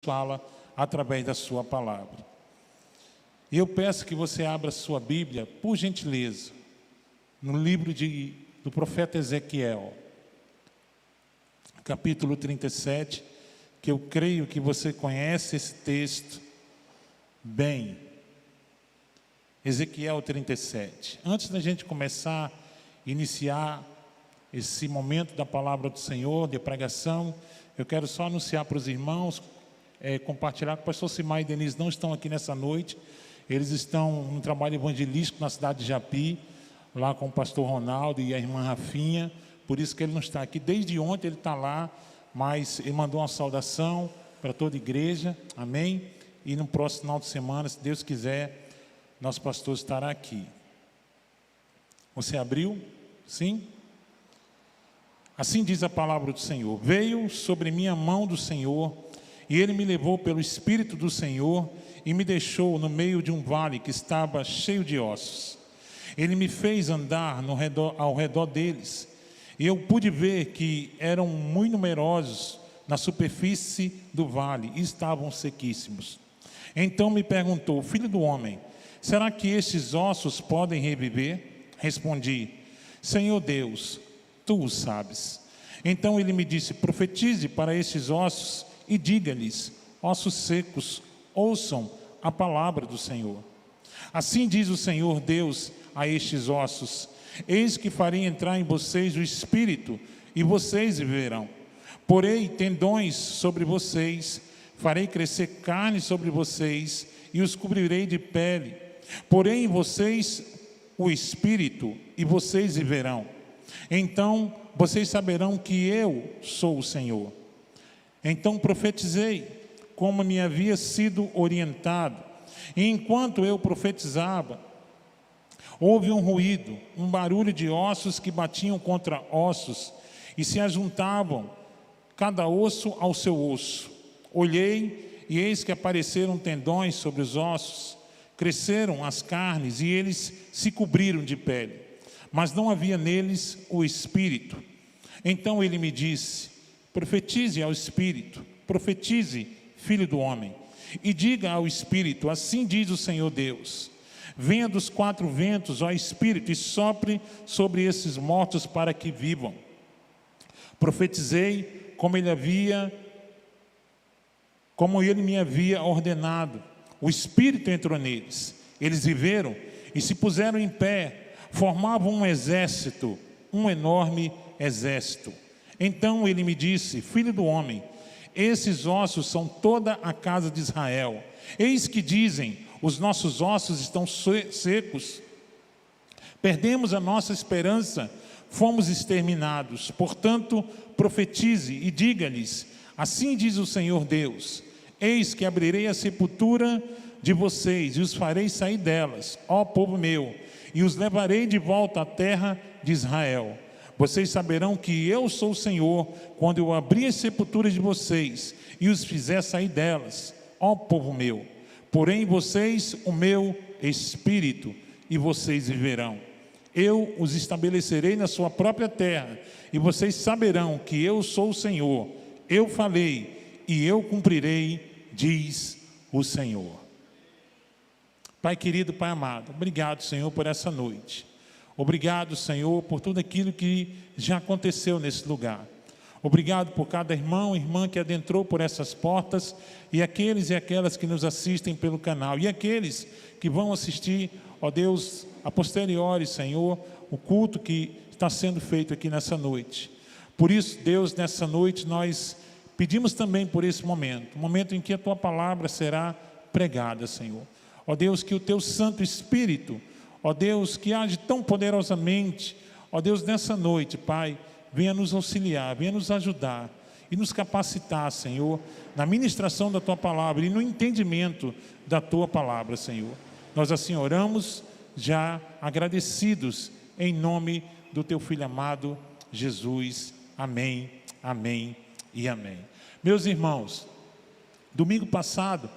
fala através da sua palavra. E eu peço que você abra sua Bíblia, por gentileza, no livro do profeta Ezequiel, capítulo 37, que eu creio que você conhece esse texto bem. Ezequiel 37. Antes da gente começar a iniciar esse momento da palavra do Senhor, de pregação, eu quero só anunciar para os irmãos, compartilhar que o pastor Simar e Denise não estão aqui nessa noite. Eles estão no trabalho evangelístico na cidade de Japi, lá com o pastor Ronaldo e a irmã Rafinha, por isso que ele não está aqui. Desde ontem ele está lá, mas ele mandou uma saudação para toda a igreja, amém? E no próximo final de semana, se Deus quiser, nosso pastor estará aqui. Você abriu? Sim? Assim diz a palavra do Senhor: veio sobre mim a mão do Senhor, e ele me levou pelo Espírito do Senhor e me deixou no meio de um vale que estava cheio de ossos. Ele me fez andar ao redor deles, e eu pude ver que eram muito numerosos na superfície do vale e estavam sequíssimos. Então me perguntou: filho do homem, será que estes ossos podem reviver? Respondi: Senhor Deus, tu o sabes. Então ele me disse: profetize para estes ossos e diga-lhes: ossos secos, ouçam a palavra do Senhor. Assim diz o Senhor Deus a estes ossos: eis que farei entrar em vocês o Espírito, e vocês viverão. Porei tendões sobre vocês, farei crescer carne sobre vocês, e os cobrirei de pele. Porei em vocês o Espírito, e vocês viverão. Então vocês saberão que eu sou o Senhor. Então profetizei, como me havia sido orientado. E enquanto eu profetizava, houve um ruído, um barulho de ossos que batiam contra ossos e se ajuntavam, cada osso ao seu osso. Olhei, e eis que apareceram tendões sobre os ossos, cresceram as carnes, e eles se cobriram de pele, mas não havia neles o Espírito. Então ele me disse: profetize ao Espírito, profetize, filho do homem, e diga ao Espírito: assim diz o Senhor Deus, venha dos quatro ventos, ó Espírito, e sopre sobre esses mortos para que vivam. Profetizei como ele me havia ordenado. O Espírito entrou neles, eles viveram e se puseram em pé, formavam um exército, um enorme exército. Então ele me disse: filho do homem, esses ossos são toda a casa de Israel. Eis que dizem: os nossos ossos estão secos, perdemos a nossa esperança, fomos exterminados. Portanto, profetize e diga-lhes: assim diz o Senhor Deus, eis que abrirei a sepultura de vocês e os farei sair delas, ó povo meu, e os levarei de volta à terra de Israel. Vocês saberão que eu sou o Senhor, quando eu abrir as sepulturas de vocês e os fizer sair delas, ó povo meu. Porém, vocês o meu Espírito, e vocês viverão. Eu os estabelecerei na sua própria terra, e vocês saberão que eu sou o Senhor. Eu falei, e eu cumprirei, diz o Senhor. Pai querido, Pai amado, obrigado, Senhor, por essa noite. Obrigado, Senhor, por tudo aquilo que já aconteceu nesse lugar. Obrigado por cada irmão e irmã que adentrou por essas portas, e aqueles e aquelas que nos assistem pelo canal, e aqueles que vão assistir, ó Deus, a posteriori, Senhor, o culto que está sendo feito aqui nessa noite. Por isso, Deus, nessa noite nós pedimos também por esse momento, um momento em que a Tua palavra será pregada, Senhor. Ó Deus, que o Teu Santo Espírito, ó Deus, que age tão poderosamente, ó Deus, nessa noite, Pai, venha nos auxiliar, venha nos ajudar e nos capacitar, Senhor, na ministração da Tua palavra e no entendimento da Tua palavra, Senhor. Nós assim oramos, já agradecidos, em nome do Teu Filho amado, Jesus. Amém, amém e amém. Meus irmãos, domingo passado,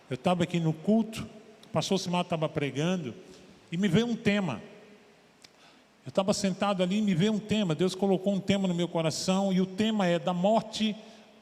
eu estava aqui no culto, o pastor Simar estava pregando, e me veio um tema. Eu estava sentado ali e me veio um tema. Deus colocou um tema no meu coração, e o tema é: da morte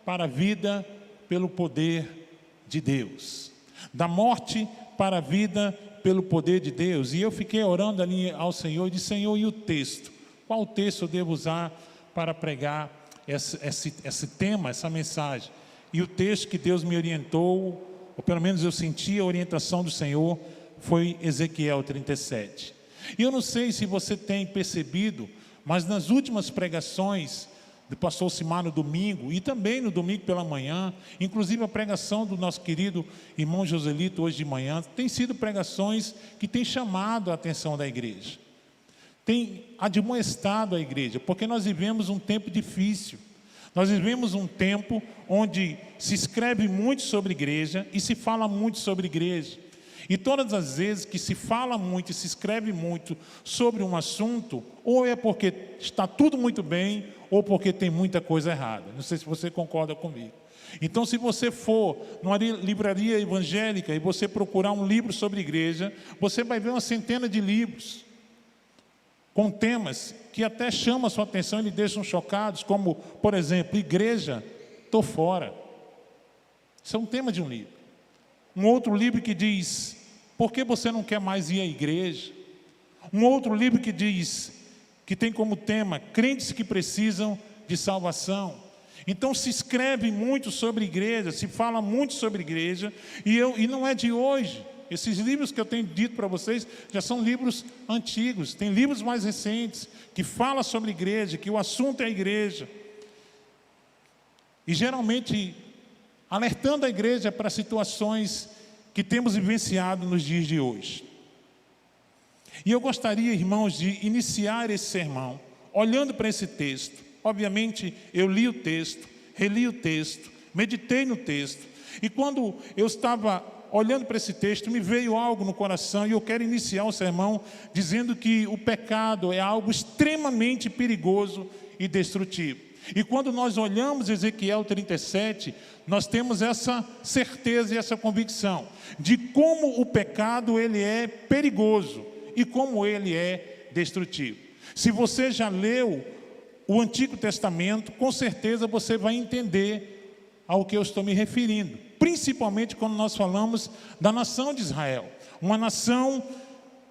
para a vida pelo poder de Deus. Da morte para a vida pelo poder de Deus. E eu fiquei orando ali ao Senhor e disse: Senhor, e o texto? Qual texto eu devo usar para pregar esse tema, essa mensagem? E o texto que Deus me orientou, ou pelo menos eu senti a orientação do Senhor, foi Ezequiel 37. E eu não sei se você tem percebido, mas nas últimas pregações do pastor Simar no domingo, e também no domingo pela manhã, inclusive a pregação do nosso querido irmão Joselito hoje de manhã, tem sido pregações que têm chamado a atenção da igreja, tem admoestado a igreja, porque nós vivemos um tempo difícil, nós vivemos um tempo onde se escreve muito sobre igreja e se fala muito sobre igreja, e todas as vezes que se fala muito e se escreve muito sobre um assunto, ou é porque está tudo muito bem, ou porque tem muita coisa errada. Não sei se você concorda comigo. Então, se você for numa livraria evangélica e você procurar um livro sobre igreja, você vai ver uma centena de livros com temas que até chamam a sua atenção e lhe deixam chocados, como, por exemplo, igreja, estou fora. Isso é um tema de um livro. Um outro livro que diz: por que você não quer mais ir à igreja? Um outro livro que diz, que tem como tema, crentes que precisam de salvação. Então se escreve muito sobre igreja, se fala muito sobre igreja, e não é de hoje. Esses livros que eu tenho dito para vocês já são livros antigos, tem livros mais recentes, que falam sobre igreja, que o assunto é a igreja. E geralmente alertando a igreja para situações que temos vivenciado nos dias de hoje. E eu gostaria, irmãos, de iniciar esse sermão olhando para esse texto. Obviamente, eu li o texto, reli o texto, meditei no texto. E quando eu estava olhando para esse texto, me veio algo no coração, e eu quero iniciar o sermão dizendo que o pecado é algo extremamente perigoso e destrutivo. E quando nós olhamos Ezequiel 37, nós temos essa certeza e essa convicção de como o pecado ele é perigoso e como ele é destrutivo. Se você já leu o Antigo Testamento, com certeza você vai entender ao que eu estou me referindo, principalmente quando nós falamos da nação de Israel, uma nação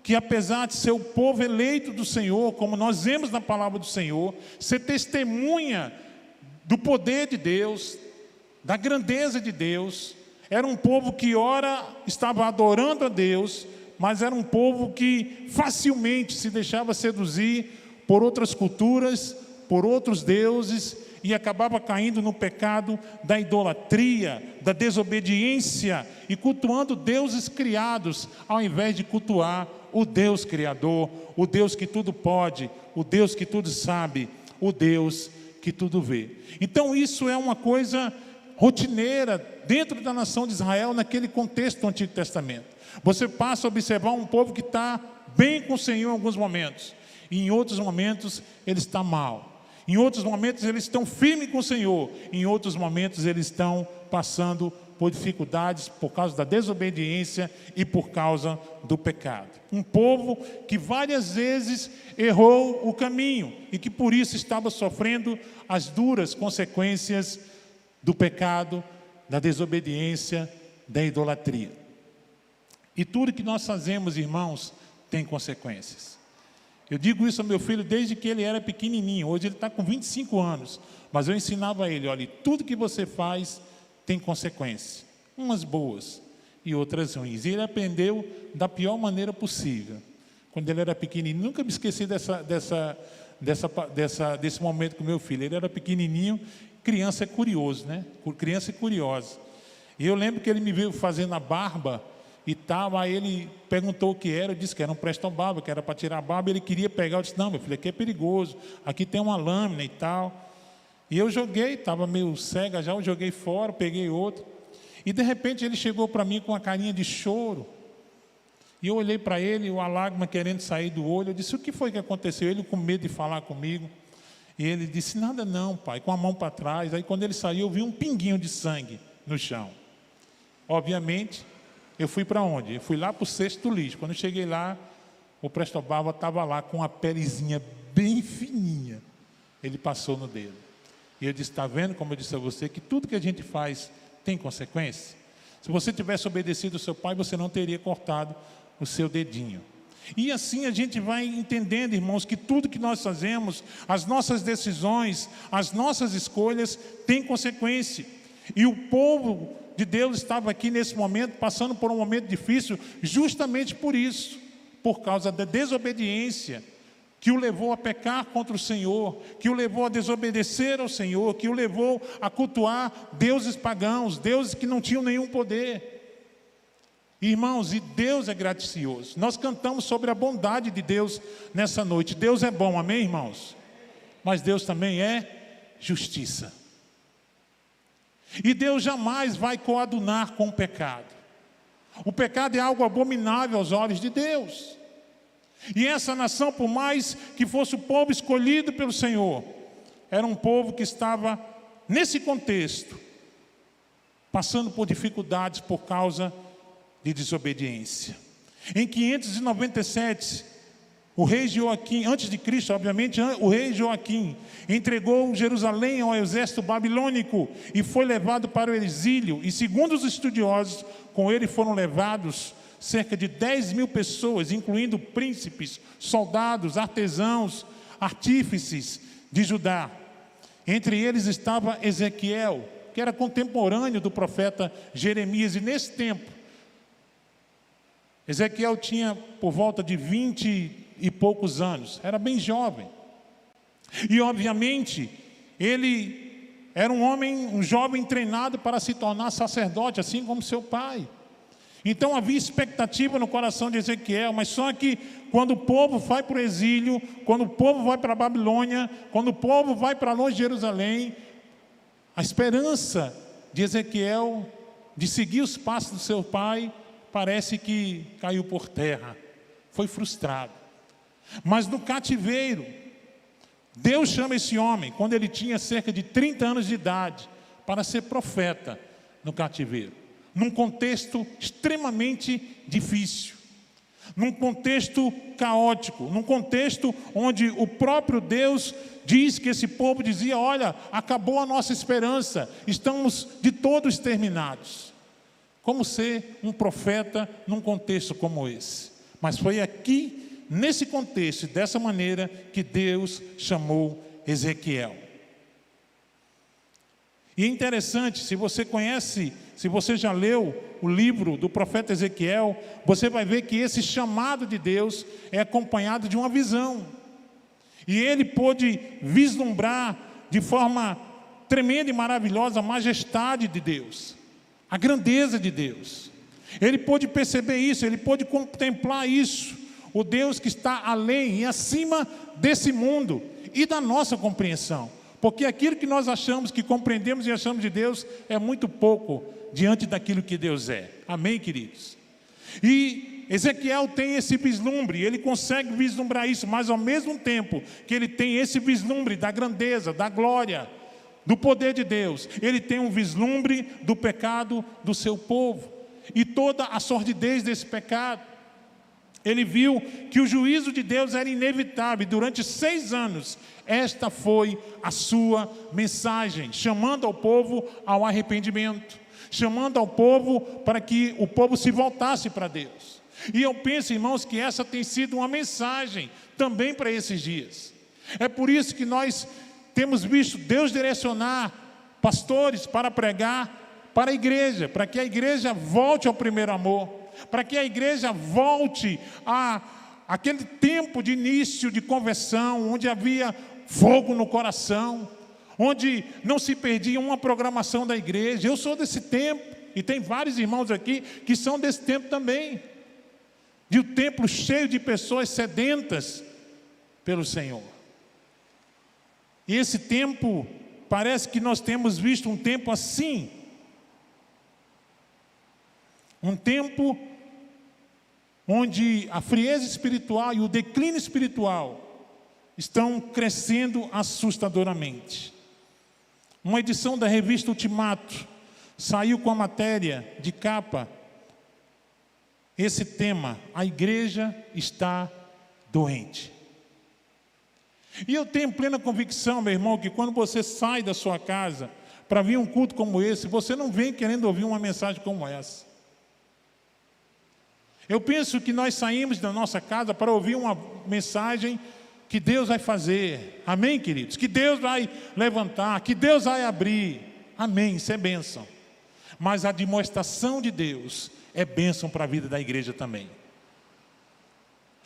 que, apesar de ser o povo eleito do Senhor, como nós vemos na palavra do Senhor, ser testemunha do poder de Deus, da grandeza de Deus, era um povo que ora estava adorando a Deus, mas era um povo que facilmente se deixava seduzir por outras culturas, por outros deuses, e acabava caindo no pecado da idolatria, da desobediência, e cultuando deuses criados, ao invés de cultuar o Deus Criador, o Deus que tudo pode, o Deus que tudo sabe, o Deus que tudo vê. Então isso é uma coisa rotineira dentro da nação de Israel, naquele contexto do Antigo Testamento. Você passa a observar um povo que está bem com o Senhor em alguns momentos, e em outros momentos ele está mal. Em outros momentos eles estão firmes com o Senhor, em outros momentos eles estão passando por dificuldades por causa da desobediência e por causa do pecado. Um povo que várias vezes errou o caminho e que por isso estava sofrendo as duras consequências do pecado, da desobediência, da idolatria. E tudo que nós fazemos, irmãos, tem consequências. Eu digo isso ao meu filho desde que ele era pequenininho. Hoje ele está com 25 anos. Mas eu ensinava a ele: olha, tudo que você faz tem consequências. Umas boas e outras ruins. E ele aprendeu da pior maneira possível. Quando ele era pequenininho, nunca me esqueci desse momento com meu filho. Ele era pequenininho, criança é curioso, né? Criança é curiosa. E eu lembro que ele me viu fazendo a barba e tal, aí ele perguntou o que era, eu disse que era um presto-barba, que era para tirar a barba, ele queria pegar, eu disse: não, meu filho, aqui é perigoso, aqui tem uma lâmina e tal. E eu joguei, estava meio cega já, eu joguei fora, peguei outro, e de repente ele chegou para mim com uma carinha de choro, e eu olhei para ele, a lágrima querendo sair do olho, eu disse: o que foi que aconteceu? Ele com medo de falar comigo, e ele disse: nada não, pai, com a mão para trás. Aí quando ele saiu, eu vi um pinguinho de sangue no chão. Obviamente, eu fui para onde? Eu fui lá para o cesto do lixo. Quando eu cheguei lá, o presto-barba estava lá com uma pelezinha bem fininha. Ele passou no dedo. E eu disse: está vendo, como eu disse a você, que tudo que a gente faz tem consequência? Se você tivesse obedecido ao seu pai, você não teria cortado o seu dedinho. E assim a gente vai entendendo, irmãos, que tudo que nós fazemos, as nossas decisões, as nossas escolhas, têm consequência. E o povo de Deus estava aqui nesse momento, passando por um momento difícil, justamente por isso, por causa da desobediência, que o levou a pecar contra o Senhor, que o levou a desobedecer ao Senhor, que o levou a cultuar deuses pagãos, deuses que não tinham nenhum poder. Irmãos, e Deus é gracioso. Nós cantamos sobre a bondade de Deus nessa noite. Deus é bom, amém, irmãos? Mas Deus também é justiça. E Deus jamais vai coadunar com o pecado. O pecado é algo abominável aos olhos de Deus. E essa nação, por mais que fosse o povo escolhido pelo Senhor, era um povo que estava, nesse contexto, passando por dificuldades por causa de desobediência. Em 597, o rei Joaquim, antes de Cristo, obviamente, o rei Joaquim entregou Jerusalém ao exército babilônico e foi levado para o exílio. E segundo os estudiosos, com ele foram levados cerca de 10.000 pessoas, incluindo príncipes, soldados, artesãos, artífices de Judá. Entre eles estava Ezequiel, que era contemporâneo do profeta Jeremias. E nesse tempo, Ezequiel tinha por volta de 20 e poucos anos, era bem jovem. E obviamente, ele era um jovem treinado para se tornar sacerdote, assim como seu pai. Então havia expectativa no coração de Ezequiel, mas só que quando o povo vai para o exílio, quando o povo vai para a Babilônia, quando o povo vai para longe de Jerusalém, a esperança de Ezequiel de seguir os passos do seu pai parece que caiu por terra, foi frustrado. Mas no cativeiro, Deus chama esse homem, quando ele tinha cerca de 30 anos de idade, para ser profeta no cativeiro. Num contexto extremamente difícil, num contexto caótico, num contexto onde o próprio Deus diz que esse povo dizia: olha, acabou a nossa esperança, estamos de todos exterminados. Como ser um profeta num contexto como esse? Mas foi aqui, nesse contexto e dessa maneira, que Deus chamou Ezequiel. E é interessante, se você conhece, se você já leu o livro do profeta Ezequiel, você vai ver que esse chamado de Deus é acompanhado de uma visão. E ele pôde vislumbrar de forma tremenda e maravilhosa a majestade de Deus, a grandeza de Deus. Ele pôde perceber isso, ele pôde contemplar isso, o Deus que está além e acima desse mundo e da nossa compreensão. Porque aquilo que nós achamos, que compreendemos e achamos de Deus, é muito pouco diante daquilo que Deus é. Amém, queridos? E Ezequiel tem esse vislumbre, ele consegue vislumbrar isso, mas ao mesmo tempo que ele tem esse vislumbre da grandeza, da glória, do poder de Deus, ele tem um vislumbre do pecado do seu povo e toda a sordidez desse pecado. Ele viu que o juízo de Deus era inevitável e durante 6 anos esta foi a sua mensagem, chamando ao povo ao arrependimento, chamando ao povo para que o povo se voltasse para Deus. E eu penso, irmãos, que essa tem sido uma mensagem também para esses dias. É por isso que nós temos visto Deus direcionar pastores para pregar para a igreja, para que a igreja volte ao primeiro amor, para que a igreja volte àquele tempo de início de conversão, onde havia fogo no coração, onde não se perdia uma programação da igreja. Eu sou desse tempo, e tem vários irmãos aqui que são desse tempo também, de um templo cheio de pessoas sedentas pelo Senhor. E esse tempo, parece que nós temos visto um tempo assim, um tempo onde a frieza espiritual e o declínio espiritual estão crescendo assustadoramente. Uma edição da revista Ultimato saiu com a matéria de capa, esse tema: a igreja está doente. E eu tenho plena convicção, meu irmão, que quando você sai da sua casa para vir um culto como esse, você não vem querendo ouvir uma mensagem como essa. Eu penso que nós saímos da nossa casa para ouvir uma mensagem que Deus vai fazer. Amém, queridos? Que Deus vai levantar, que Deus vai abrir. Amém, isso é bênção. Mas a demonstração de Deus é bênção para a vida da igreja também.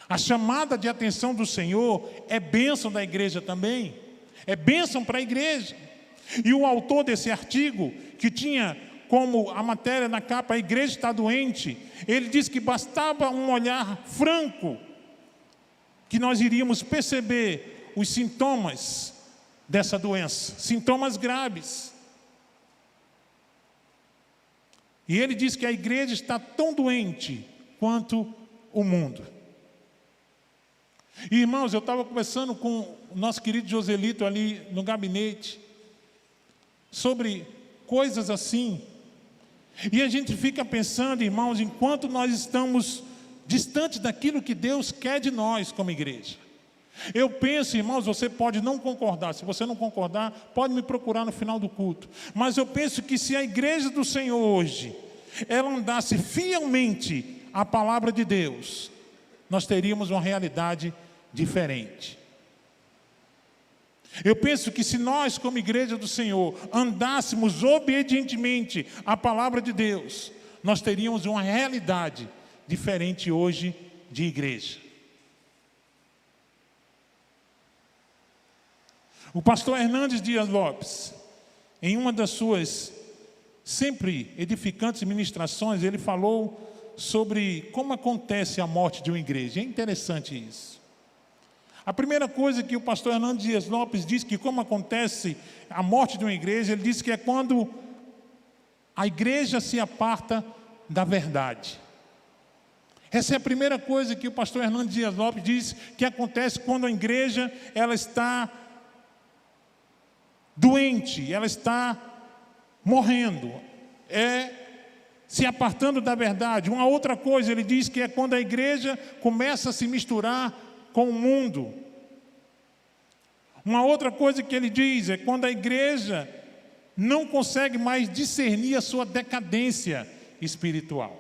A chamada de atenção do Senhor é bênção da igreja também. É bênção para a igreja. E o autor desse artigo, que tinha como a matéria na capa, a igreja está doente, ele disse que bastava um olhar franco, que nós iríamos perceber os sintomas dessa doença, sintomas graves. E ele diz que a igreja está tão doente quanto o mundo. E, irmãos, eu estava conversando com o nosso querido Joselito ali no gabinete, sobre coisas assim, e a gente fica pensando, irmãos, enquanto nós estamos distantes daquilo que Deus quer de nós como igreja. Eu penso, irmãos, você pode não concordar, se você não concordar, pode me procurar no final do culto, mas eu penso que se a igreja do Senhor hoje, ela andasse fielmente à palavra de Deus, nós teríamos uma realidade diferente. Eu penso que se nós, como igreja do Senhor, andássemos obedientemente à palavra de Deus, nós teríamos uma realidade diferente hoje de igreja. O pastor Hernandes Dias Lopes, em uma das suas sempre edificantes ministrações, ele falou sobre como acontece a morte de uma igreja. É interessante isso. A primeira coisa que o pastor Hernandes Dias Lopes diz que como acontece a morte de uma igreja, ele diz que é quando a igreja se aparta da verdade. Essa é a primeira coisa que o pastor Hernandes Dias Lopes diz que acontece quando a igreja ela está doente, ela está morrendo, se apartando da verdade. Uma outra coisa, ele diz que é quando a igreja começa a se misturar com o mundo. Uma outra coisa que ele diz é quando a igreja não consegue mais discernir a sua decadência espiritual.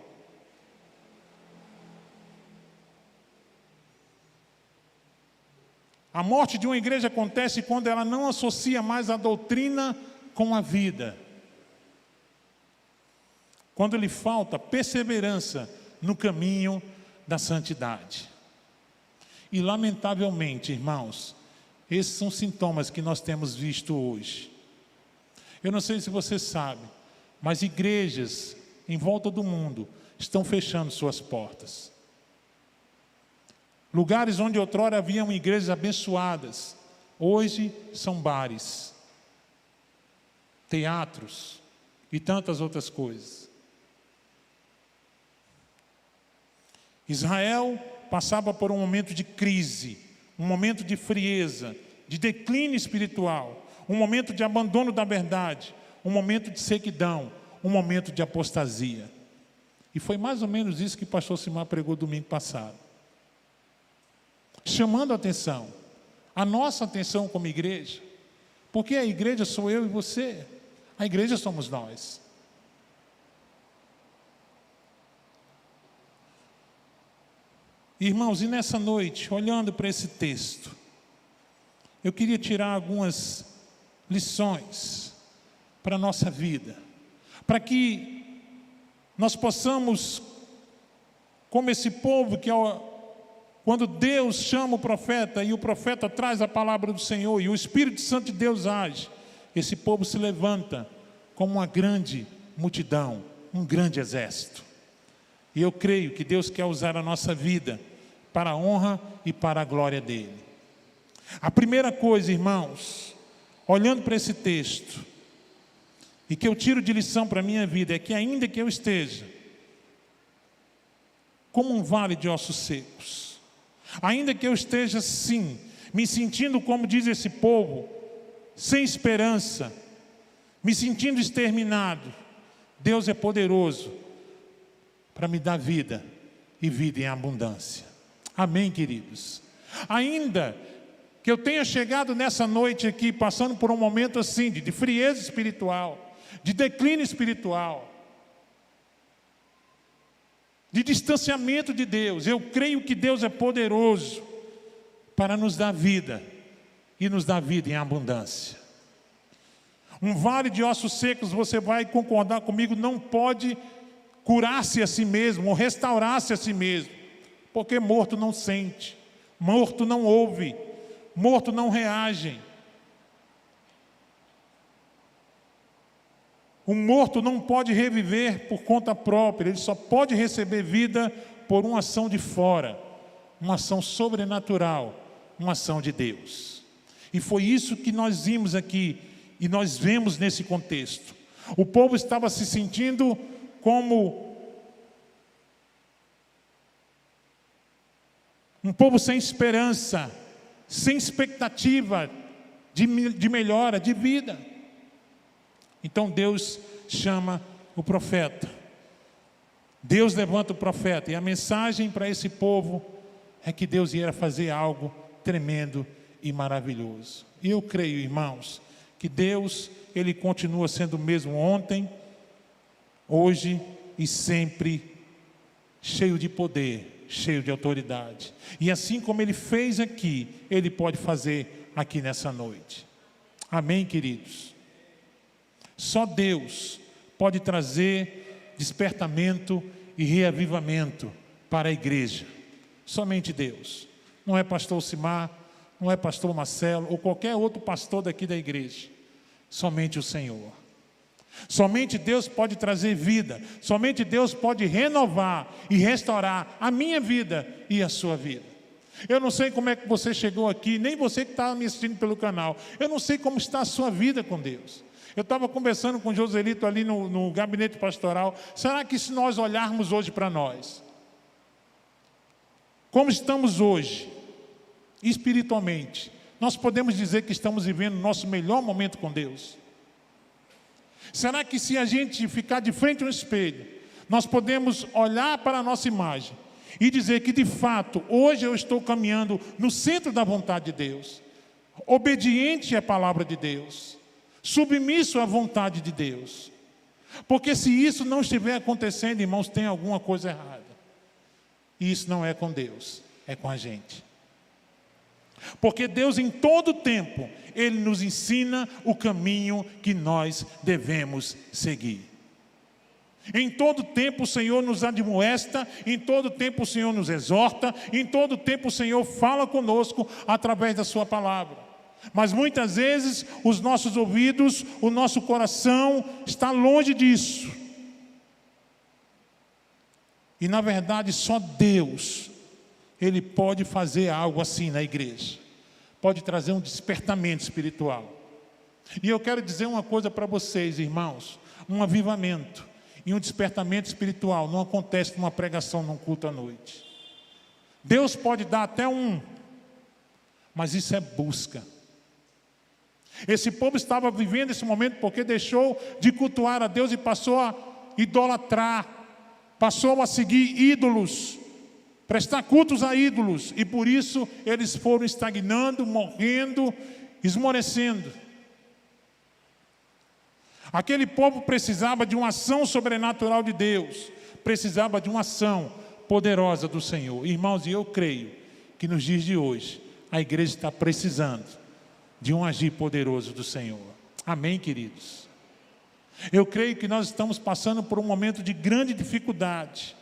A morte de uma igreja acontece quando ela não associa mais a doutrina com a vida. Quando lhe falta perseverança no caminho da santidade. E lamentavelmente, irmãos, esses são sintomas que nós temos visto hoje. Eu não sei se você sabe, mas igrejas em volta do mundo estão fechando suas portas. Lugares onde outrora haviam igrejas abençoadas, hoje são bares, teatros e tantas outras coisas. Israel passava por um momento de crise, um momento de frieza, de declínio espiritual, um momento de abandono da verdade, um momento de sequidão, um momento de apostasia. E foi mais ou menos isso que o pastor Simar pregou domingo passado. Chamando a atenção, a nossa atenção como igreja, porque a igreja sou eu e você, a igreja somos nós. Irmãos, e nessa noite, olhando para esse texto, eu queria tirar algumas lições para a nossa vida, para que nós possamos, como esse povo que quando Deus chama o profeta e o profeta traz a palavra do Senhor e o Espírito Santo de Deus age, esse povo se levanta como uma grande multidão, um grande exército. E eu creio que Deus quer usar a nossa vida para a honra e para a glória dEle. A primeira coisa, irmãos, olhando para esse texto, e que eu tiro de lição para a minha vida, é que ainda que eu esteja como um vale de ossos secos, ainda que eu esteja, sim, me sentindo, como diz esse povo, sem esperança, me sentindo exterminado, Deus é poderoso para me dar vida e vida em abundância. Amém, queridos? Ainda que eu tenha chegado nessa noite aqui, passando por um momento assim, de frieza espiritual, de declínio espiritual, de distanciamento de Deus. Eu creio que Deus é poderoso para nos dar vida, e nos dar vida em abundância. Um vale de ossos secos, você vai concordar comigo, não pode curar-se a si mesmo, ou restaurar-se a si mesmo, porque morto não sente, morto não ouve, morto não reage. O morto não pode reviver por conta própria, ele só pode receber vida por uma ação de fora, uma ação sobrenatural, uma ação de Deus. E foi isso que nós vimos aqui, e nós vemos nesse contexto. O povo estava se sentindo como um povo sem esperança, sem expectativa de melhora, de vida. Então Deus chama o profeta. Deus levanta o profeta. E a mensagem para esse povo é que Deus ia fazer algo tremendo e maravilhoso. E eu creio, irmãos, que Deus, Ele continua sendo o mesmo ontem, hoje e sempre, cheio de poder, cheio de autoridade. E assim como Ele fez aqui, Ele pode fazer aqui nessa noite. Amém, queridos? Só Deus pode trazer despertamento e reavivamento para a igreja. Somente Deus. Não é pastor Simar, não é pastor Marcelo ou qualquer outro pastor daqui da igreja. Somente o Senhor. Somente Deus pode trazer vida. Somente Deus pode renovar e restaurar a minha vida e a sua vida. Eu não sei como é que você chegou aqui, nem você que está me assistindo pelo canal. Eu não sei como está a sua vida com Deus. Eu estava conversando com o Joselito ali no gabinete pastoral. Será que se nós olharmos hoje para nós, como estamos hoje, espiritualmente, nós podemos dizer que estamos vivendo o nosso melhor momento com Deus? Será que se a gente ficar de frente ao espelho, nós podemos olhar para a nossa imagem e dizer que de fato, hoje eu estou caminhando no centro da vontade de Deus, obediente à palavra de Deus, submisso à vontade de Deus? Porque se isso não estiver acontecendo, irmãos, tem alguma coisa errada. E isso não é com Deus, é com a gente. Porque Deus em todo tempo, Ele nos ensina o caminho que nós devemos seguir. Em todo tempo o Senhor nos admoesta, em todo tempo o Senhor nos exorta, em todo tempo o Senhor fala conosco através da sua palavra. Mas muitas vezes os nossos ouvidos, o nosso coração está longe disso. E na verdade só Deus, Ele pode fazer algo assim na igreja. Pode trazer um despertamento espiritual. E eu quero dizer uma coisa para vocês, irmãos. Um avivamento e um despertamento espiritual não acontece numa pregação, num culto à noite. Deus pode dar até mas isso é busca. Esse povo estava vivendo esse momento porque deixou de cultuar a Deus e passou a idolatrar, passou a seguir ídolos, prestar cultos a ídolos, e por isso eles foram estagnando, morrendo, esmorecendo. Aquele povo precisava de uma ação sobrenatural de Deus, precisava de uma ação poderosa do Senhor. Irmãos, e eu creio que nos dias de hoje a igreja está precisando de um agir poderoso do Senhor. Amém, queridos? Eu creio que nós estamos passando por um momento de grande dificuldade,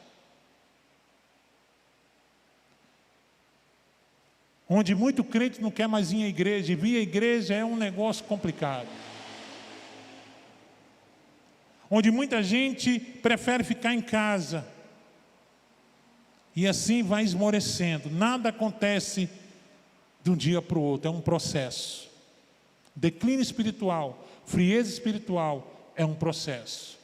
onde muito crente não quer mais ir à igreja, e vir à igreja é um negócio complicado. Onde muita gente prefere ficar em casa, e assim vai esmorecendo. Nada acontece de um dia para o outro, é um processo. Declínio espiritual, frieza espiritual, é um processo.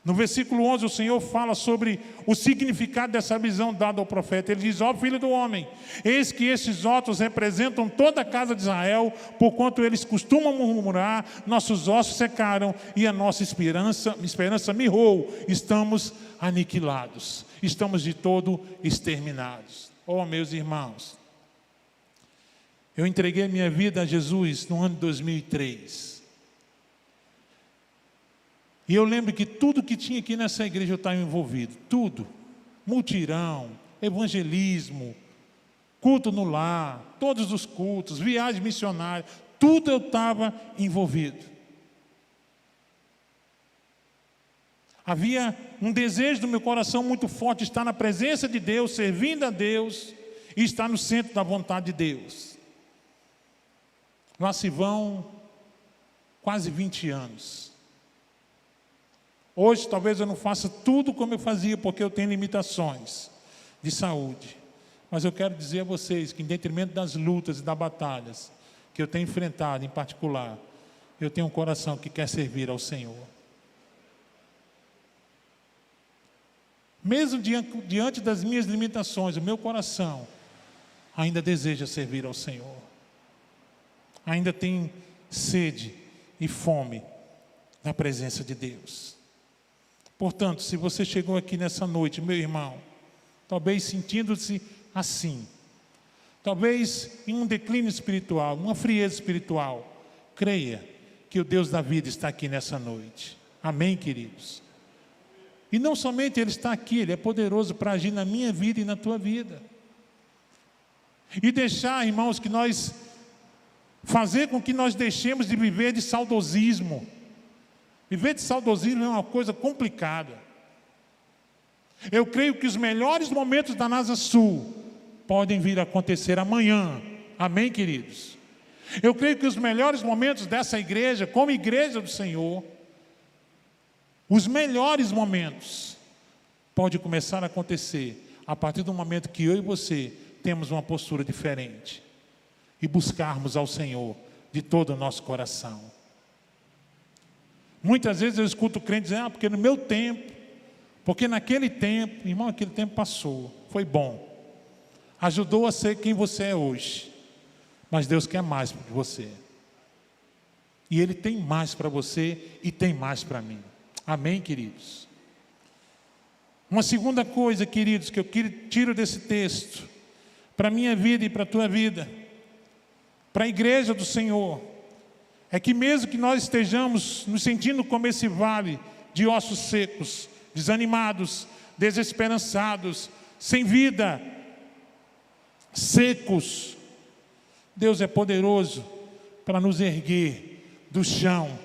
No versículo 11, o Senhor fala sobre o significado dessa visão dada ao profeta. Ele diz: ó filho do homem, eis que estes ossos representam toda a casa de Israel, porquanto eles costumam murmurar, nossos ossos secaram e a nossa esperança mirrou, estamos aniquilados, estamos de todo exterminados. Oh, meus irmãos, Eu entreguei minha vida a Jesus no ano de 2003. E eu lembro que tudo que tinha aqui nessa igreja eu estava envolvido. Tudo. Mutirão, evangelismo, culto no lar, todos os cultos, viagem missionária. Tudo eu estava envolvido. Havia um desejo do meu coração muito forte de estar na presença de Deus, servindo a Deus e estar no centro da vontade de Deus. Lá se vão quase 20 anos. Hoje talvez eu não faça tudo como eu fazia, porque eu tenho limitações de saúde. Mas eu quero dizer a vocês que, em detrimento das lutas e das batalhas que eu tenho enfrentado em particular, eu tenho um coração que quer servir ao Senhor. Mesmo diante das minhas limitações, o meu coração ainda deseja servir ao Senhor. Ainda tem sede e fome na presença de Deus. Portanto, se você chegou aqui nessa noite, meu irmão, talvez sentindo-se assim, talvez em um declínio espiritual, uma frieza espiritual, creia que o Deus da vida está aqui nessa noite. Amém, queridos? E não somente Ele está aqui, Ele é poderoso para agir na minha vida e na tua vida. E deixar, irmãos, que nós fazer com que nós deixemos de viver de saudosismo. Viver de saudosismo é uma coisa complicada. Eu creio que os melhores momentos da NASA Sul podem vir a acontecer amanhã. Amém, queridos? Eu creio que os melhores momentos dessa igreja, como igreja do Senhor, os melhores momentos podem começar a acontecer a partir do momento que eu e você temos uma postura diferente e buscarmos ao Senhor de todo o nosso coração. Muitas vezes eu escuto crente dizer, porque no meu tempo, porque naquele tempo, irmão, aquele tempo passou, foi bom, ajudou a ser quem você é hoje, mas Deus quer mais para você, e Ele tem mais para você e tem mais para mim. Amém, queridos? Uma segunda coisa, queridos, que eu tiro desse texto, para a minha vida e para a tua vida, para a igreja do Senhor, é que mesmo que nós estejamos nos sentindo como esse vale de ossos secos, desanimados, desesperançados, sem vida, secos, Deus é poderoso para nos erguer do chão,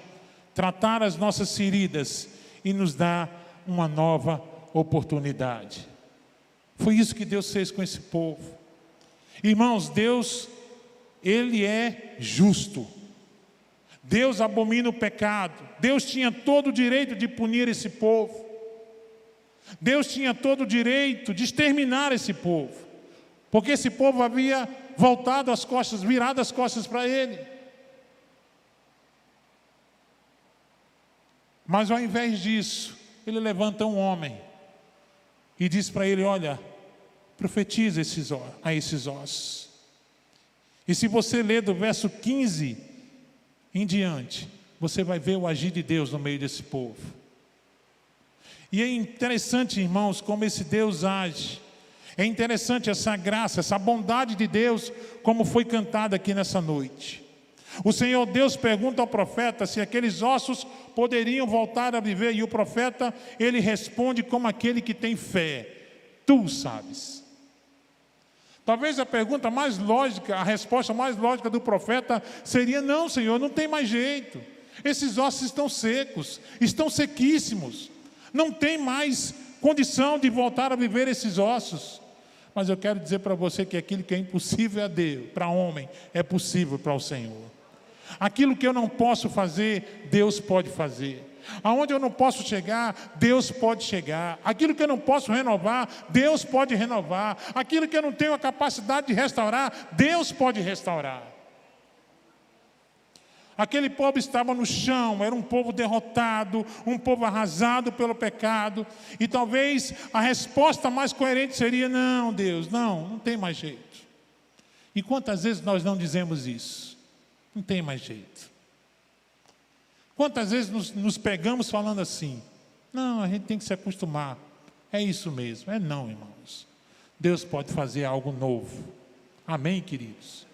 tratar as nossas feridas e nos dar uma nova oportunidade. Foi isso que Deus fez com esse povo. Irmãos, Deus, Ele é justo. Deus abomina o pecado. Deus tinha todo o direito de punir esse povo. Deus tinha todo o direito de exterminar esse povo, porque esse povo havia voltado as costas, virado as costas para Ele. Mas ao invés disso, Ele levanta um homem e diz para ele, olha, profetiza a esses ossos. E se você ler do verso 15 em diante, você vai ver o agir de Deus no meio desse povo. E é interessante, irmãos, como esse Deus age. É interessante essa graça, essa bondade de Deus, como foi cantada aqui nessa noite. O Senhor Deus pergunta ao profeta se aqueles ossos poderiam voltar a viver, e o profeta, ele responde como aquele que tem fé: tu sabes. Talvez a pergunta mais lógica, a resposta mais lógica do profeta seria: não, Senhor, não tem mais jeito. Esses ossos estão secos, estão sequíssimos. Não tem mais condição de voltar a viver esses ossos. Mas eu quero dizer para você que aquilo que é impossível a Deus, para homem, é possível para o Senhor. Aquilo que eu não posso fazer, Deus pode fazer. Aonde eu não posso chegar, Deus pode chegar. Aquilo que eu não posso renovar, Deus pode renovar. Aquilo que eu não tenho a capacidade de restaurar, Deus pode restaurar. Aquele povo estava no chão, era um povo derrotado, um povo arrasado pelo pecado. E talvez a resposta mais coerente seria: não, Deus, não tem mais jeito. E quantas vezes nós não dizemos isso? Não tem mais jeito. Quantas vezes nos pegamos falando assim: não, a gente tem que se acostumar. É isso mesmo. É não, irmãos. Deus pode fazer algo novo. Amém, queridos?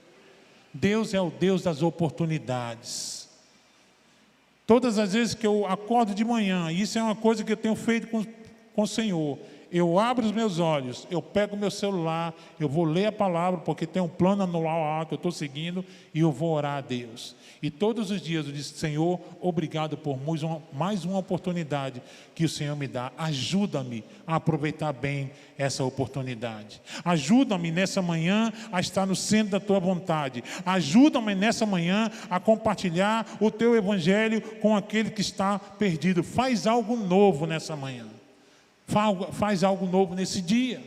Deus é o Deus das oportunidades. Todas as vezes que eu acordo de manhã, isso é uma coisa que eu tenho feito com o Senhor, eu abro os meus olhos, eu pego o meu celular, eu vou ler a palavra, porque tem um plano anual lá que eu estou seguindo, e eu vou orar a Deus. E todos os dias eu disse: Senhor, obrigado por mais uma oportunidade que o Senhor me dá. Ajuda-me a aproveitar bem essa oportunidade. Ajuda-me nessa manhã a estar no centro da Tua vontade. Ajuda-me nessa manhã a compartilhar o Teu Evangelho com aquele que está perdido. Faz algo novo nessa manhã. Faz algo novo nesse dia.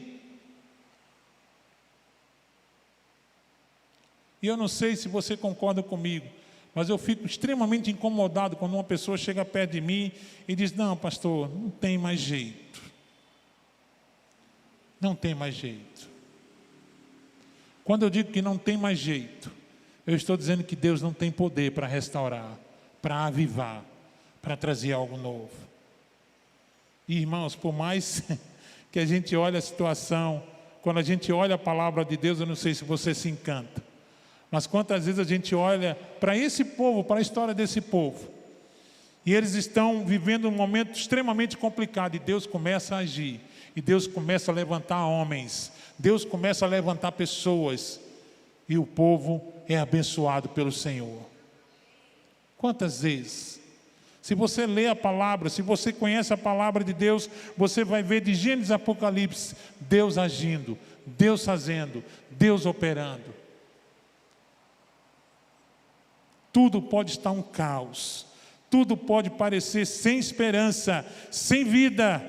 E eu não sei se você concorda comigo, mas eu fico extremamente incomodado quando uma pessoa chega perto de mim e diz: não, pastor, não tem mais jeito. Não tem mais jeito. Quando eu digo que não tem mais jeito, eu estou dizendo que Deus não tem poder para restaurar, para avivar, para trazer algo novo. E, irmãos, por mais que a gente olhe a situação, quando a gente olha a palavra de Deus, eu não sei se você se encanta, mas quantas vezes a gente olha para esse povo, para a história desse povo, e eles estão vivendo um momento extremamente complicado, e Deus começa a agir, e Deus começa a levantar homens, Deus começa a levantar pessoas, e o povo é abençoado pelo Senhor. Quantas vezes? Se você lê a palavra, se você conhece a palavra de Deus, você vai ver de Gênesis a Apocalipse, Deus agindo, Deus fazendo, Deus operando. Tudo pode estar um caos, tudo pode parecer sem esperança, sem vida,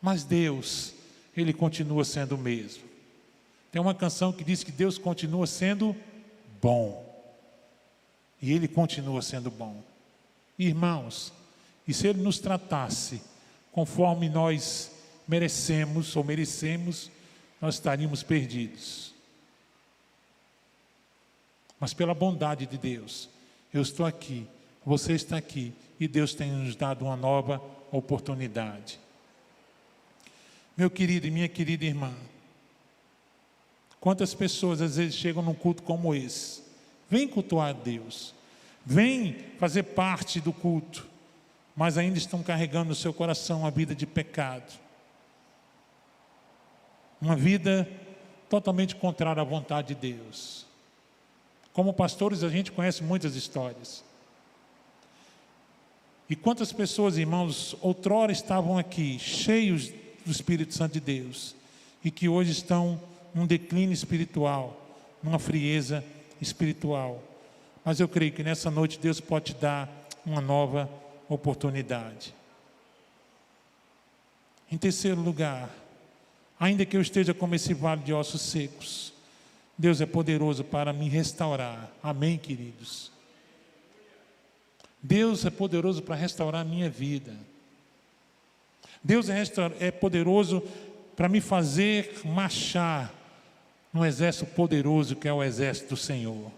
mas Deus, Ele continua sendo o mesmo. Tem uma canção que diz que Deus continua sendo bom, e Ele continua sendo bom. Irmãos, e se Ele nos tratasse conforme nós merecemos, nós estaríamos perdidos. Mas pela bondade de Deus, eu estou aqui, você está aqui, e Deus tem nos dado uma nova oportunidade. Meu querido e minha querida irmã, quantas pessoas às vezes chegam num culto como esse, vem cultuar a Deus, vem fazer parte do culto, mas ainda estão carregando no seu coração uma vida de pecado, uma vida totalmente contrária à vontade de Deus. Como pastores, a gente conhece muitas histórias. E quantas pessoas, irmãos, outrora estavam aqui, cheios do Espírito Santo de Deus, e que hoje estão num declínio espiritual, numa frieza espiritual. Mas eu creio que nessa noite Deus pode te dar uma nova oportunidade. Em terceiro lugar, ainda que eu esteja como esse vale de ossos secos, Deus é poderoso para me restaurar. Amém, queridos? Deus é poderoso para restaurar a minha vida. Deus é poderoso para me fazer marchar num exército poderoso que é o exército do Senhor.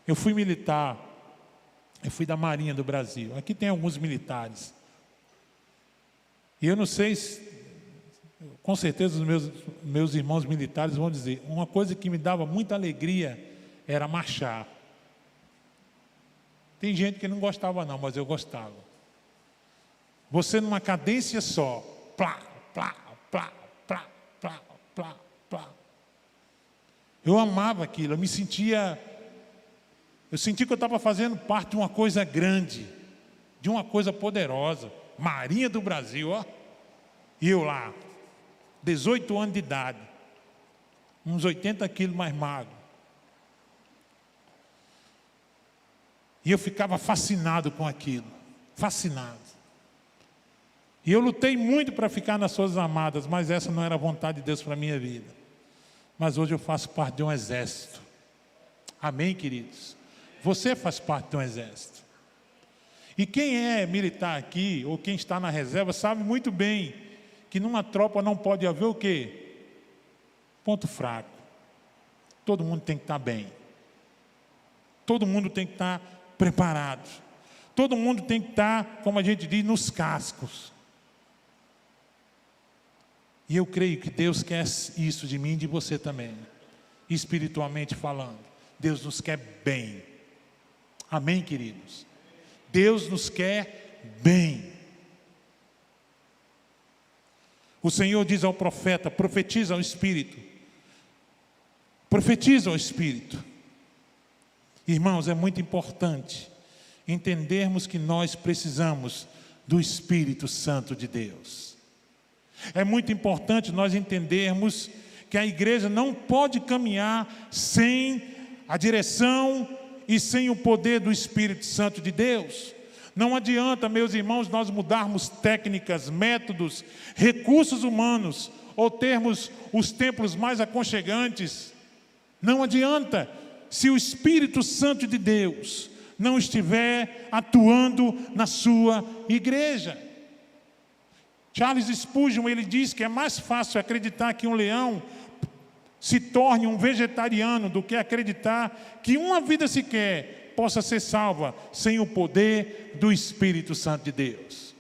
Eu fui militar, eu fui da Marinha do Brasil. Aqui tem alguns militares. E eu não sei se, com certeza os meus irmãos militares vão dizer, uma coisa que me dava muita alegria era marchar. Tem gente que não gostava não, mas eu gostava. Você numa cadência só, plá, plá, plá, plá, plá, plá, plá. Eu amava aquilo, eu senti que eu estava fazendo parte de uma coisa grande, de uma coisa poderosa. Marinha do Brasil, ó. E eu lá, 18 anos de idade, uns 80 quilos mais magro. E eu ficava fascinado com aquilo, fascinado. E eu lutei muito para ficar nas Forças Armadas, mas essa não era a vontade de Deus para a minha vida. Mas hoje eu faço parte de um exército. Amém, queridos? Você faz parte de um exército. E quem é militar aqui, ou quem está na reserva, sabe muito bem que numa tropa não pode haver o quê? Ponto fraco. Todo mundo tem que estar bem. Todo mundo tem que estar preparado. Todo mundo tem que estar, como a gente diz, nos cascos. E eu creio que Deus quer isso de mim e de você também. espiritualmente falando. Deus nos quer bem. Amém, queridos? Deus nos quer bem. O Senhor diz ao profeta: profetiza ao Espírito. Profetiza ao Espírito. Irmãos, é muito importante entendermos que nós precisamos do Espírito Santo de Deus. É muito importante nós entendermos que a igreja não pode caminhar sem a direção e sem o poder do Espírito Santo de Deus. Não adianta, meus irmãos, nós mudarmos técnicas, métodos, recursos humanos, ou termos os templos mais aconchegantes. Não adianta, se o Espírito Santo de Deus não estiver atuando na sua igreja. Charles Spurgeon, ele diz que é mais fácil acreditar que um leão se torne um vegetariano do que acreditar que uma vida sequer possa ser salva sem o poder do Espírito Santo de Deus.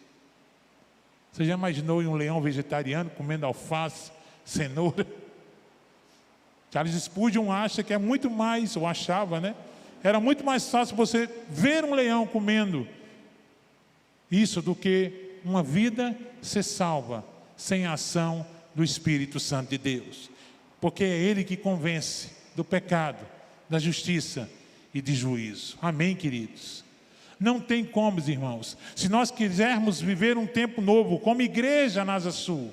Você já imaginou um leão vegetariano comendo alface, cenoura? Charles Spurgeon acha que é muito mais, ou achava, né? Era muito mais fácil você ver um leão comendo isso do que uma vida ser salva sem a ação do Espírito Santo de Deus. Porque é Ele que convence do pecado, da justiça e de juízo. Amém, queridos? Não tem como, irmãos. Se nós quisermos viver um tempo novo como igreja na Asa Sul,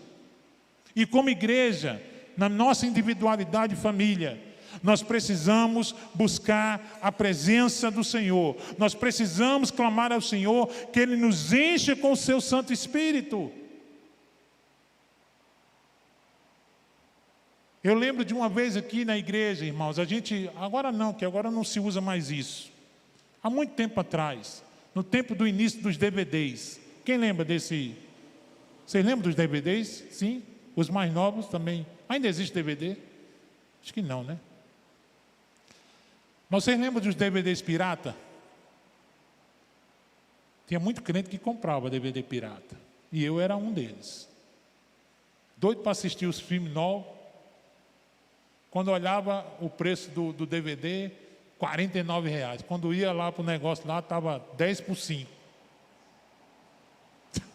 e como igreja, na nossa individualidade e família, nós precisamos buscar a presença do Senhor. Nós precisamos clamar ao Senhor que Ele nos encha com o seu Santo Espírito. Eu lembro de uma vez aqui na igreja, irmãos, agora não se usa mais isso. Há muito tempo atrás, no tempo do início dos DVDs. Quem lembra desse? Vocês lembram dos DVDs? Sim? Os mais novos também. Ainda existe DVD? Acho que não, né? Mas vocês lembram dos DVDs pirata? Tinha muito crente que comprava DVD pirata. E eu era um deles. Doido para assistir os filmes novos. Quando olhava o preço do DVD, R$49. Quando ia lá para o negócio lá, estava 10 por 5.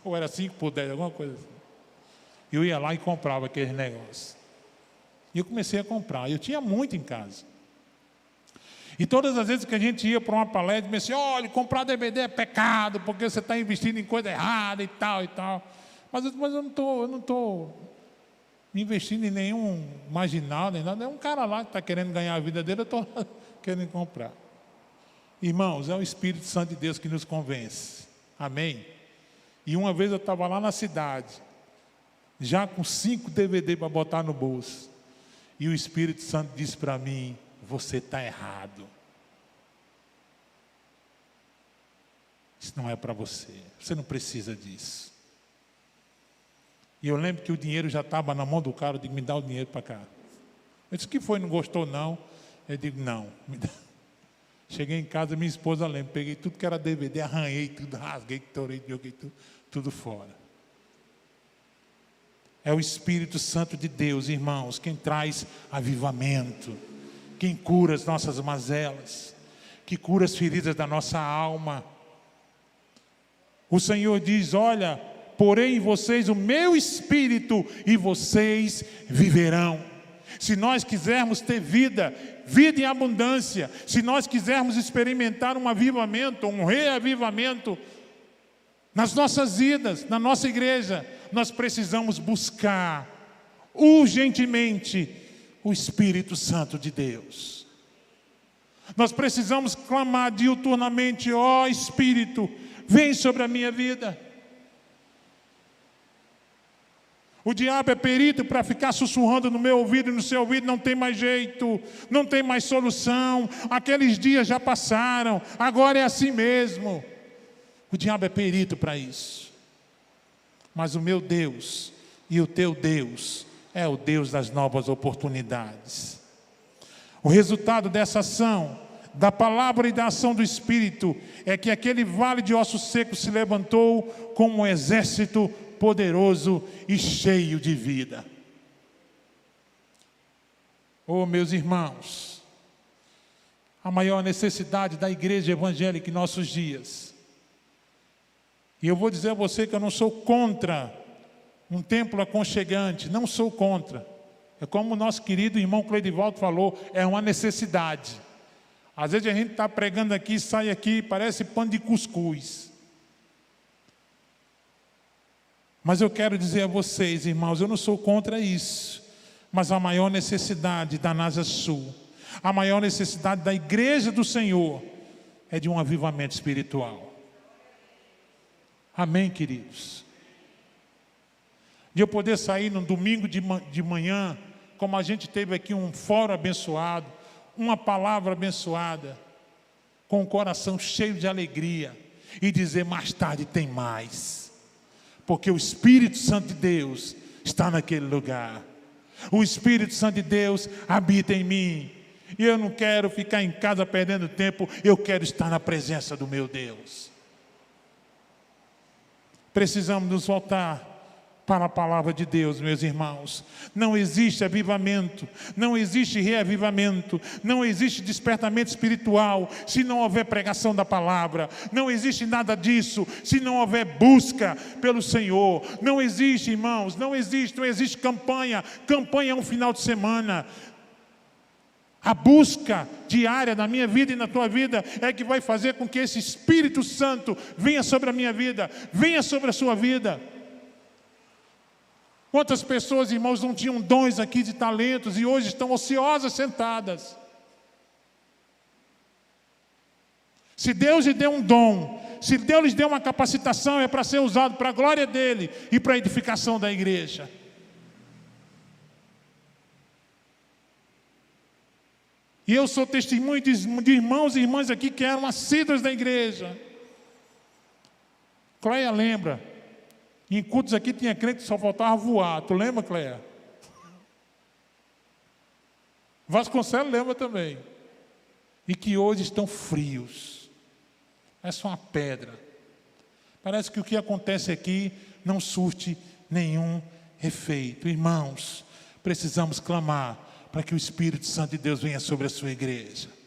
Ou era 5 por 10, alguma coisa assim. Eu ia lá e comprava aqueles negócios. E eu comecei a comprar. Eu tinha muito em casa. E todas as vezes que a gente ia para uma palestra, me dizia: olha, comprar DVD é pecado, porque você está investindo em coisa errada e tal e tal. Mas eu não estou investindo em nenhum marginal, nem nada. É um cara lá que está querendo ganhar a vida dele, eu estou querendo comprar. Irmãos, é o Espírito Santo de Deus que nos convence. Amém? E uma vez eu estava lá na cidade, já com 5 DVD para botar no bolso. E o Espírito Santo disse para mim: você está errado. Isso não é para você. Você não precisa disso. E eu lembro que o dinheiro já estava na mão do cara. Eu digo: me dá o dinheiro para cá. Eu disse: que foi? Não gostou não? Eu digo: não, me dá. Cheguei em casa, minha esposa lembra. Peguei tudo que era DVD, arranhei tudo, rasguei, torei, joguei tudo fora. É o Espírito Santo de Deus, irmãos, quem traz avivamento, quem cura as nossas mazelas, que cura as feridas da nossa alma. O Senhor diz: olha, porém em vocês o meu Espírito e vocês viverão. Se nós quisermos ter vida em abundância, se nós quisermos experimentar um avivamento, um reavivamento nas nossas vidas, na nossa igreja, nós precisamos buscar urgentemente o Espírito Santo de Deus. Nós precisamos clamar diuturnamente: ó Espírito, vem sobre a minha vida. O diabo é perito para ficar sussurrando no meu ouvido e no seu ouvido: não tem mais jeito, não tem mais solução, aqueles dias já passaram, agora é assim mesmo. O diabo é perito para isso. Mas o meu Deus e o teu Deus é o Deus das novas oportunidades. O resultado dessa ação, da palavra e da ação do Espírito, é que aquele vale de ossos secos se levantou como um exército poderoso e cheio de vida. Oh, meus irmãos, a maior necessidade da igreja evangélica em nossos dias. E eu vou dizer a você que eu não sou contra um templo aconchegante, não sou contra. É como o nosso querido irmão Cleidivaldo falou, é uma necessidade. Às vezes a gente está pregando aqui, sai aqui, parece pano de cuscuz. Mas eu quero dizer a vocês, irmãos, eu não sou contra isso. Mas a maior necessidade da NASA Sul, a maior necessidade da igreja do Senhor, é de um avivamento espiritual. Amém, queridos? De eu poder sair no domingo de manhã, como a gente teve aqui um fórum abençoado, uma palavra abençoada, com o coração cheio de alegria, e dizer: mais tarde tem mais, porque o Espírito Santo de Deus está naquele lugar. O Espírito Santo de Deus habita em mim, e eu não quero ficar em casa perdendo tempo, eu quero estar na presença do meu Deus. Precisamos nos voltar para a palavra de Deus, meus irmãos. Não existe avivamento, não existe reavivamento, não existe despertamento espiritual se não houver pregação da palavra. Não existe nada disso se não houver busca pelo Senhor. Não existe, irmãos, não existe campanha. Campanha é um final de semana. A busca diária na minha vida e na tua vida é que vai fazer com que esse Espírito Santo venha sobre a minha vida, venha sobre a sua vida. Quantas pessoas, irmãos, não tinham dons aqui de talentos e hoje estão ociosas sentadas? Se Deus lhe deu um dom, se Deus lhes deu uma capacitação, é para ser usado para a glória dEle e para a edificação da igreja. E eu sou testemunho de irmãos e irmãs aqui que eram assíduos da igreja. Cleia lembra. Em cultos aqui tinha crente que só faltava voar. Tu lembra, Cleia? Vasconcelos lembra também. E que hoje estão frios. É só uma pedra. Parece que o que acontece aqui não surte nenhum efeito. Irmãos, precisamos clamar para que o Espírito Santo de Deus venha sobre a sua igreja.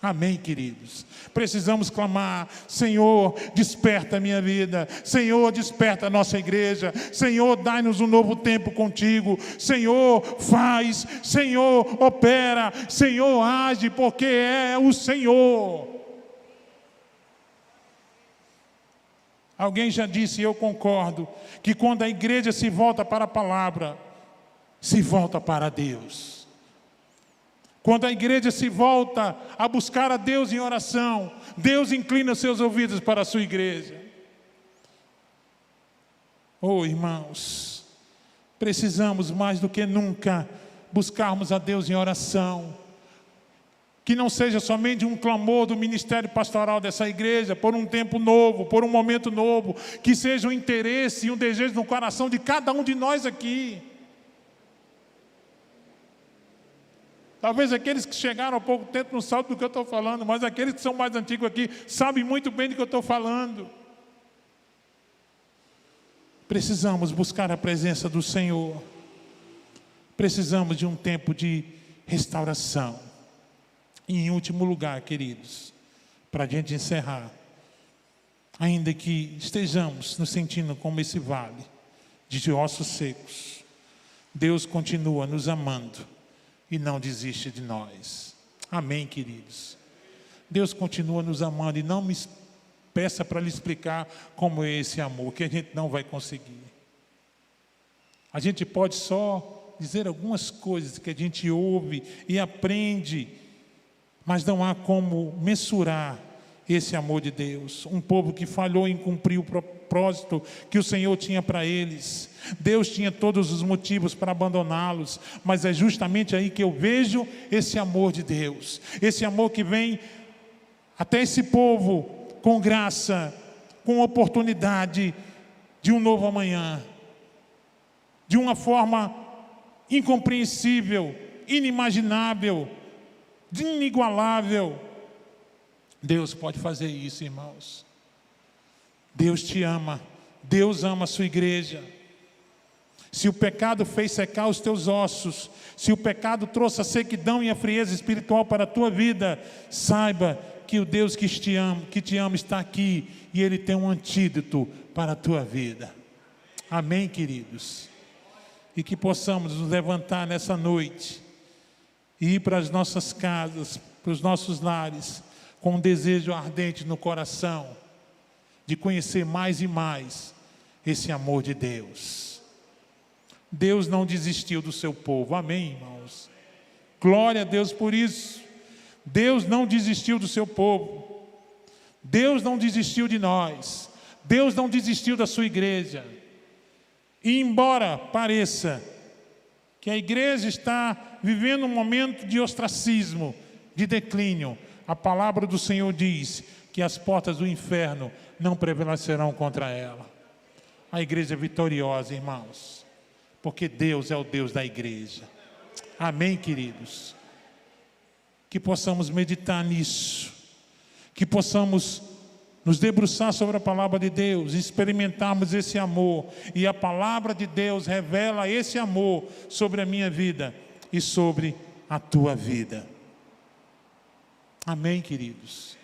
Amém, queridos? Precisamos clamar: Senhor, desperta a minha vida. Senhor, desperta a nossa igreja. Senhor, dai-nos um novo tempo contigo. Senhor, faz. Senhor, opera. Senhor, age, porque é o Senhor. Alguém já disse, e eu concordo, que quando a igreja se volta para a palavra, se volta para Deus. Quando a igreja se volta a buscar a Deus em oração, Deus inclina os seus ouvidos para a sua igreja. Oh, irmãos, precisamos mais do que nunca buscarmos a Deus em oração. Que não seja somente um clamor do ministério pastoral dessa igreja por um tempo novo, por um momento novo, que seja um interesse e um desejo no coração de cada um de nós aqui. Talvez aqueles que chegaram há pouco tempo não sabem do que eu estou falando, mas aqueles que são mais antigos aqui sabem muito bem do que eu estou falando. Precisamos buscar a presença do Senhor. Precisamos de um tempo de restauração. E em último lugar, queridos, para a gente encerrar, ainda que estejamos nos sentindo como esse vale de ossos secos, Deus continua nos amando e não desiste de nós. Amém, queridos? Deus continua nos amando e não me peça para lhe explicar como é esse amor, que a gente não vai conseguir. A gente pode só dizer algumas coisas que a gente ouve e aprende, mas não há como mensurar esse amor de Deus. Um povo que falhou em cumprir o propósito que o Senhor tinha para eles. Deus tinha todos os motivos para abandoná-los, mas é justamente aí que eu vejo esse amor de Deus. Esse amor que vem até esse povo com graça, com oportunidade de um novo amanhã, de uma forma incompreensível, inimaginável, inigualável. Deus pode fazer isso, irmãos. Deus te ama. Deus ama a sua igreja. Se o pecado fez secar os teus ossos, se o pecado trouxe a sequidão e a frieza espiritual para a tua vida, saiba que o Deus que te ama está aqui e Ele tem um antídoto para a tua vida. Amém, queridos? E que possamos nos levantar nessa noite e ir para as nossas casas, para os nossos lares, com um desejo ardente no coração de conhecer mais e mais esse amor de Deus. Deus não desistiu do seu povo, amém, irmãos? Glória a Deus por isso. Deus não desistiu do seu povo. Deus não desistiu de nós. Deus não desistiu da sua igreja. E embora pareça que a igreja está vivendo um momento de ostracismo, de declínio, a palavra do Senhor diz que as portas do inferno não prevalecerão contra ela. A igreja é vitoriosa, irmãos, porque Deus é o Deus da igreja. Amém, queridos? Que possamos meditar nisso, que possamos nos debruçar sobre a palavra de Deus, experimentarmos esse amor, e a palavra de Deus revela esse amor sobre a minha vida e sobre a tua vida. Amém, queridos?